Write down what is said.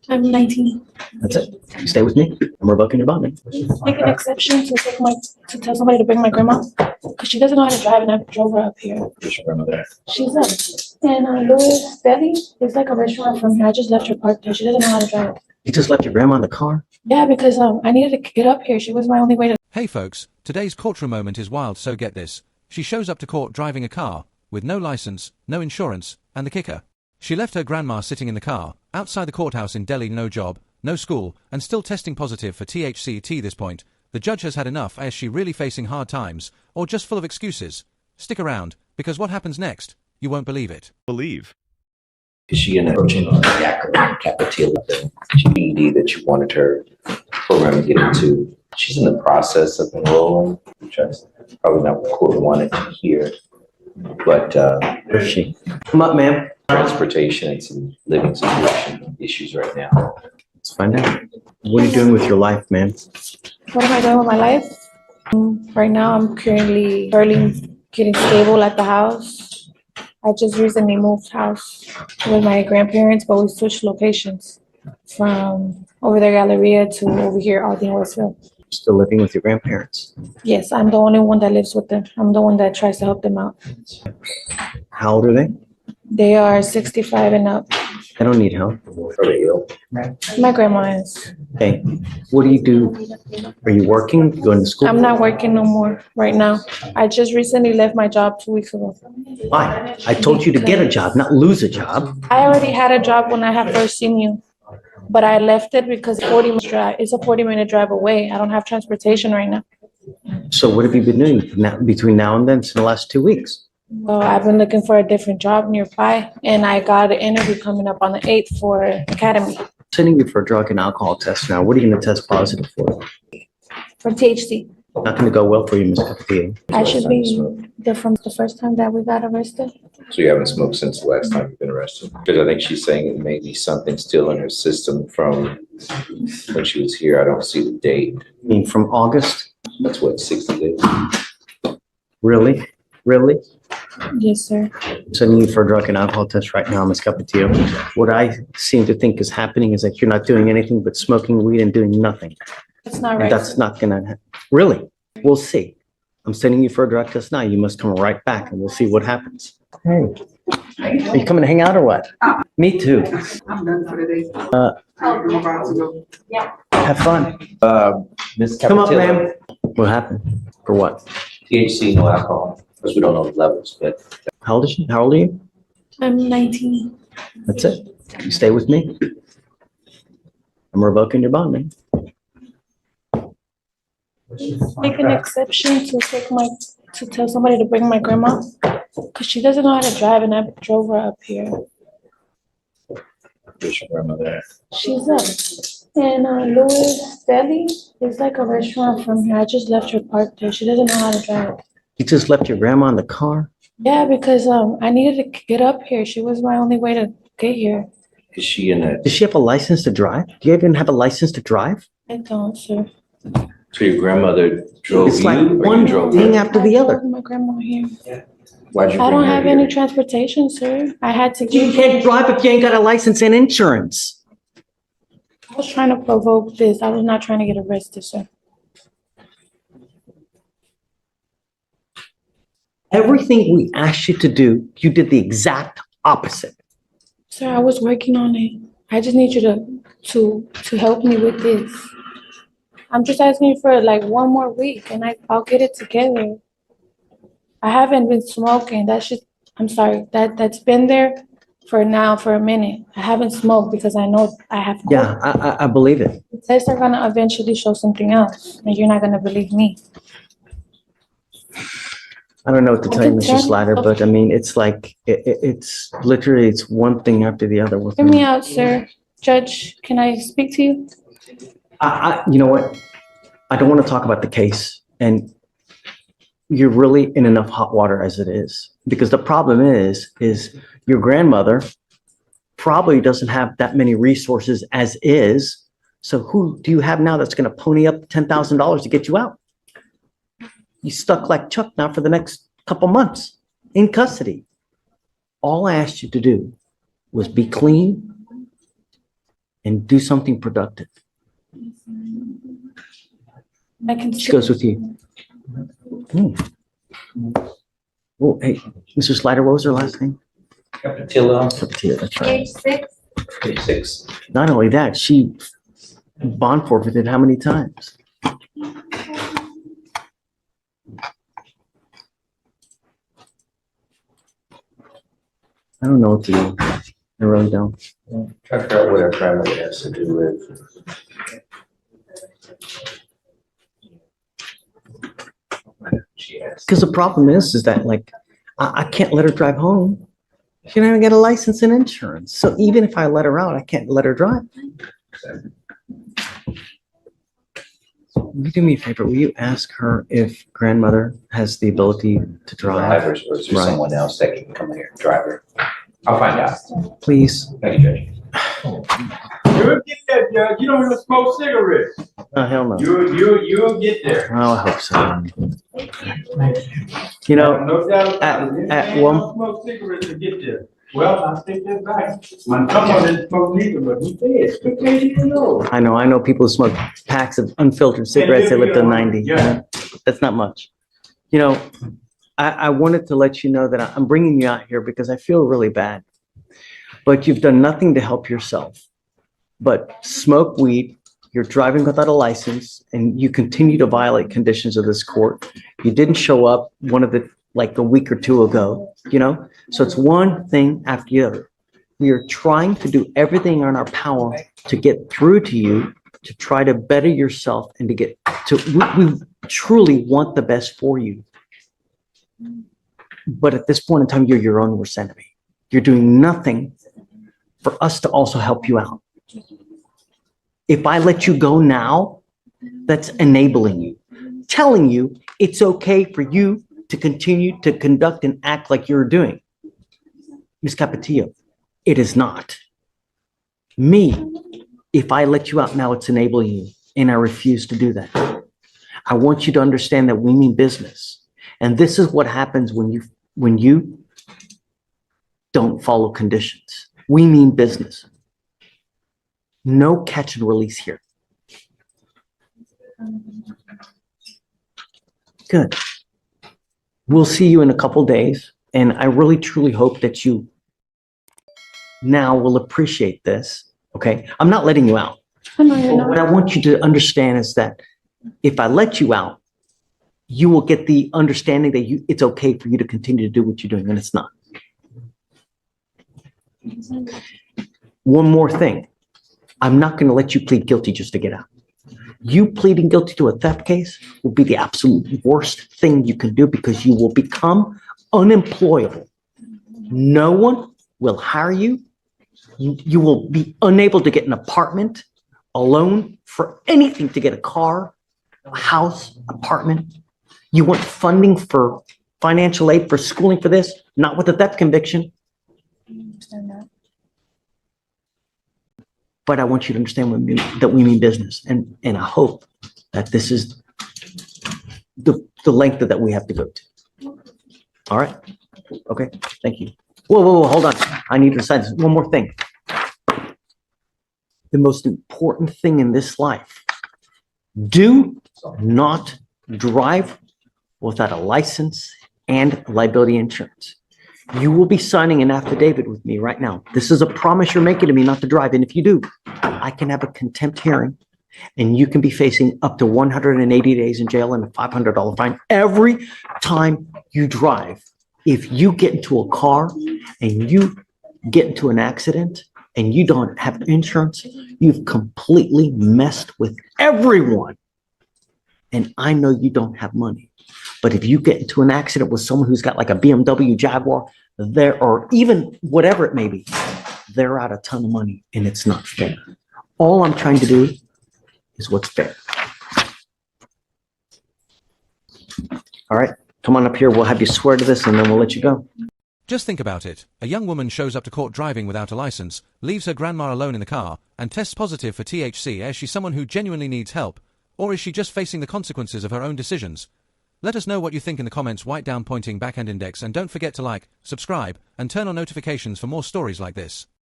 I'm 19. That's it. You stay with me. I'm revoking your bond. Make an exception to tell somebody to bring my grandma because she doesn't know how to drive, and I drove her up here. Where's your grandmother? She's up in Louis Deli. It's like a restaurant from here. I just left her parked there. She doesn't know how to drive. You just left your grandma in the car? Yeah, because I needed to get up here. She was my only way to. Hey folks, today's courtroom moment is wild, so get this. She shows up to court driving a car with no license, no insurance, and the kicker. She left her grandma sitting in the car, outside the courthouse in Delhi, no job, no school, and still testing positive for THC. This point, the judge has had enough. Is she really facing hard times, or just full of excuses? Stick around, because what happens next, you won't believe it. Is she in approaching on the acronym capital GED that you wanted her program to get into? She's in the process of enrolling, which is probably not what court wanted to hear. But Where's she? Come up, ma'am. Transportation and some living situation issues right now. Let's find out. What are you doing with your life, ma'am? What am I doing with my life? Right now, I'm currently getting stable at the house. I just recently moved house with my grandparents, but we switched locations from over there, Galleria, to over here, Aldine, Westville. Still living with your grandparents? Yes, I'm the only one that lives with them. I'm the one that tries to help them out. How old are they? They are 65 and up. I don't need help. Are they ill? My grandma is. Hey, what do you do? Are you working? You going to school? I'm not working no more right now. I just recently left my job 2 weeks ago. Why? I told you to get a job, not lose a job. I already had a job when I had first seen you, but I left it because it's a 40-minute drive away. I don't have transportation right now. So what have you been doing between now and then, since the last 2 weeks? Well, I've been looking for a different job nearby, and I got an interview coming up on the 8th for Academy. I'm sending you for a drug and alcohol test now. What are you going to test positive for? For THC. Not going to go well for you, Ms. Castillo. I should be there from the first time that we got arrested. So you haven't smoked since the last time you've been arrested? Because I think she's saying it may be something still in her system from when she was here. I don't see the date. I mean, from August? That's what, 60 days? Really? Really? Yes, sir. I'm sending you for a drug and alcohol test right now, Ms. Capetillo. What I seem to think is happening is that you're not doing anything but smoking weed and doing nothing. That's not And right. that's not gonna happen. Really? We'll see. I'm sending you for a drug test now. You must come right back and we'll see what happens. Hey, are you coming to hang out or what? Me too. I'm done for the day. I'm about to go. Have fun. Ms. Come up, Capetillo, ma'am. What happened? For what? THC, no alcohol, because we don't know the levels, but How old is she? How old are you? I'm 19. That's it. You stay with me. I'm revoking your bond, man. Make an exception to tell somebody to bring my grandma because she doesn't know how to drive, and I drove her up here. where's your grandmother? She's up in Louis Deli. It's like a restaurant from here. I just left her parked there. She doesn't know how to drive. You just left your grandma in the car? Yeah, because I needed to get up here. She was my only way to get here. Is she in a, Does she have a license to drive? Do you even have a license to drive? I don't, sir. so your grandmother drove It's you like or one you drove thing her? after the I other. drove my grandma here. Why'd you I bring don't her have here? any transportation, sir. I had to You can't drive if you ain't got a license and insurance. I was trying to provoke this. I was not trying to get arrested, sir. Everything we asked you to do, you did the exact opposite. Sir, I was working on it. I just need you to help me with this. I'm just asking you for like 1 more week, and I'll get it together. I haven't been smoking. I'm sorry. That's been there for a minute. I haven't smoked because I know I have. Yeah, I believe it. The tests are gonna eventually show something else, and you're not gonna believe me. I don't know what to tell you, Mr. Slatter, but I mean, it's like, it's literally, it's one thing after the other. Hear me out, sir. Judge, can I speak to you? You know what? I don't want to talk about the case, and you're really in enough hot water as it is. Because the problem is your grandmother probably doesn't have that many resources as is. So who do you have now that's going to pony up $10,000 to get you out? You stuck like Chuck now for the next couple months in custody. All I asked you to do was be clean, and do something productive. I can She goes with you. Oh, hey, Mr. Slider, what was her last name? Capatillo, Capatillo, that's right. page 6. Not only that, she bond forfeited how many times? I don't know what to do. I really don't. Try to figure out what our grandmother has to do with. She has. Because the problem is that like, I can't let her drive home. She don't even get a license and insurance. So even if I let her out, I can't let her drive. Will you do me a favor? Will you ask her if grandmother has the ability to drive? Or is there Right. someone else that can come here and drive her? I'll find out. Please. Thank you, Judge. You'll get that, Judge. You don't even smoke cigarettes. Oh, hell no. You'll get there. Oh, I hope so. You know, No doubt at- about it. at Anything one- don't smoke cigarettes to get there. Well, I take that back. My grandma didn't smoke neither, but he did. Good thing you know. I know people who smoke packs of unfiltered cigarettes. They live to 90. Yeah. That's not much. You know, I wanted to let you know that I'm bringing you out here because I feel really bad. But you've done nothing to help yourself. But smoke weed, you're driving without a license, and you continue to violate conditions of this court. You didn't show up like a week or two ago, you know? So it's one thing after the other. We are trying to do everything in our power to get through to you, to try to better yourself and to get to, we truly want the best for you. But at this point in time, you're your own worst enemy. You're doing nothing for us to also help you out. If I let you go now, that's enabling you, telling you it's okay for you to continue to conduct and act like you're doing. Ms. Capatillo, it is not. Me, if I let you out now, it's enabling you, and I refuse to do that. I want you to understand that we mean business. And this is what happens when you don't follow conditions. We mean business. No catch and release here. Good. We'll see you in a couple days, and I really truly hope that you now will appreciate this, okay? I'm not letting you out. I know you're What not. I want you to understand is that if I let you out, you will get the understanding that it's okay for you to continue to do what you're doing, and it's not. One more thing. I'm not going to let you plead guilty just to get out. You pleading guilty to a theft case will be the absolute worst thing you can do because you will become unemployable. No one will hire you. You will be unable to get an apartment, a loan for anything, to get a car, a house, apartment. You want funding for financial aid for schooling for this, not with a theft conviction. But I want you to understand that we mean business, and I hope that this is the length that we have to go to. All right? Okay, thank you. Whoa, hold on. I need to decide this. One more thing. The most important thing in this life, do not drive without a license and liability insurance. You will be signing an affidavit with me right now. This is a promise you're making to me not to drive. And if you do, I can have a contempt hearing and you can be facing up to 180 days in jail and a $500 fine every time you drive. If you get into a car and you get into an accident and you don't have insurance, you've completely messed with everyone. And I know you don't have money. But if you get into an accident with someone who's got like a BMW Jaguar, or even whatever it may be, they're out a ton of money and it's not fair. All I'm trying to do is what's fair. All right, come on up here. We'll have you swear to this and then we'll let you go. Just think about it. A young woman shows up to court driving without a license, leaves her grandma alone in the car, and tests positive for THC. Is she someone who genuinely needs help? Or is she just facing the consequences of her own decisions? Let us know what you think in the comments. Write down pointing back and index, and don't forget to like, subscribe, and turn on notifications for more stories like this.